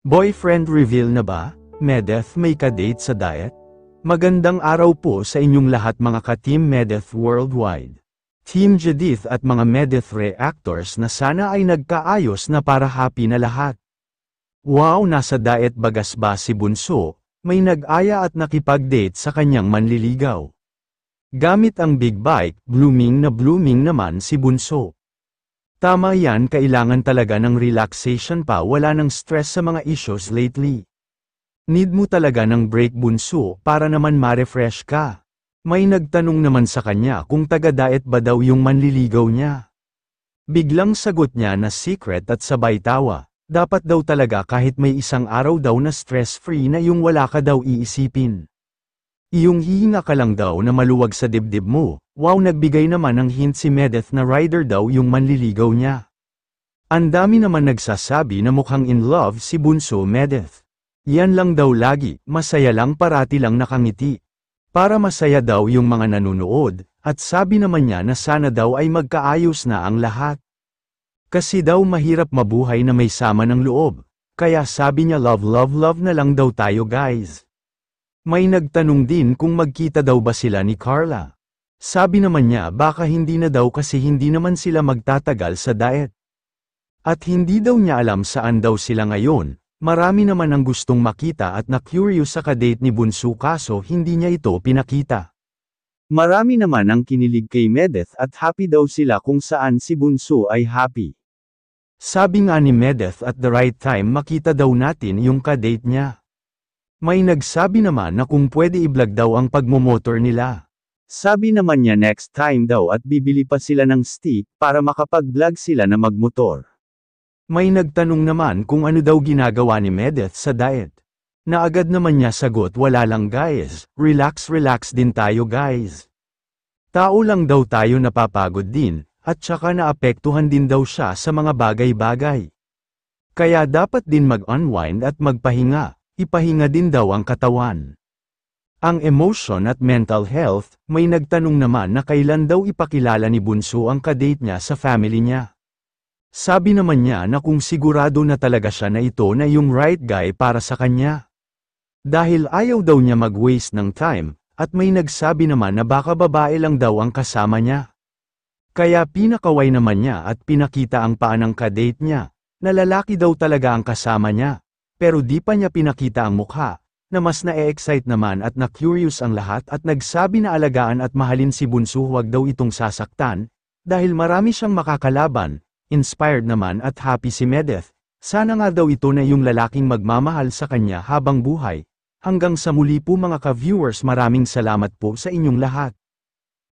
Boyfriend reveal na ba? Medeth may ka-date sa diet? Magandang araw po sa inyong lahat mga ka-Team Medeth worldwide. Team Judith at mga Medeth reactors na sana ay nagkaayos na para happy na lahat. Wow, nasa diet bagas ba si Bunso? May nag-aya at nakipag-date sa kanyang manliligaw. Gamit ang big bike, blooming naman si Bunso. Tama yan, kailangan talaga ng relaxation pa, wala ng stress sa mga issues lately. Need mo talaga ng break Bunso para naman ma-refresh ka. May nagtanong naman sa kanya kung taga-diet ba daw yung manliligaw niya. Biglang sagot niya na secret at sabay tawa. Dapat daw talaga kahit may isang araw daw na stress-free na yung wala ka daw iisipin. Iyong hihinga ka lang daw na maluwag sa dibdib mo. Wow, nagbigay naman ng hint si Medeth na rider daw yung manliligaw niya. Ang dami naman nagsasabi na mukhang in love si Bunso Medeth. Yan lang daw lagi, masaya lang parati lang nakangiti. Para masaya daw yung mga nanunood, at sabi naman niya na sana daw ay magkaayos na ang lahat. Kasi daw mahirap mabuhay na may sama ng loob, kaya sabi niya love na lang daw tayo guys. May nagtanong din kung magkita daw ba sila ni Carla. Sabi naman niya baka hindi na daw kasi hindi naman sila magtatagal sa diet. At hindi daw niya alam saan daw sila ngayon, marami naman ang gustong makita at na-curious sa kadate ni Bunso kaso hindi niya ito pinakita. Marami naman ang kinilig kay Medeth at happy daw sila kung saan si Bunso ay happy. Sabi nga ni Medeth at the right time makita daw natin yung kadate niya. May nagsabi naman na kung pwede i-vlog daw ang pagmomotor nila. Sabi naman niya next time daw at bibili pa sila ng stick para makapag-vlog sila na magmotor. May nagtanong naman kung ano daw ginagawa ni Medeth sa diet. Na agad naman niya sagot wala lang guys, relax din tayo guys. Tao lang daw tayo napapagod din, at saka naapektuhan din daw siya sa mga bagay-bagay. Kaya dapat din mag-unwind at magpahinga. Ipahinga din daw ang katawan. Ang emotion at mental health, may nagtanong naman na kailan daw ipakilala ni Bunso ang kadate niya sa family niya. Sabi naman niya na kung sigurado na talaga siya na ito na yung right guy para sa kanya. Dahil ayaw daw niya mag-waste ng time, at may nagsabi naman na baka babae lang daw ang kasama niya. Kaya pinakaway naman niya at pinakita ang paa ng kadate niya, na lalaki daw talaga ang kasama niya. Pero di pa niya pinakita ang mukha, na mas na-e-excite naman at na-curious ang lahat at nagsabi na alagaan at mahalin si Bunso huwag daw itong sasaktan, dahil marami siyang makakalaban, inspired naman at happy si Medeth, sana nga daw ito na yung lalaking magmamahal sa kanya habang buhay. Hanggang sa muli po mga ka-viewers, maraming salamat po sa inyong lahat.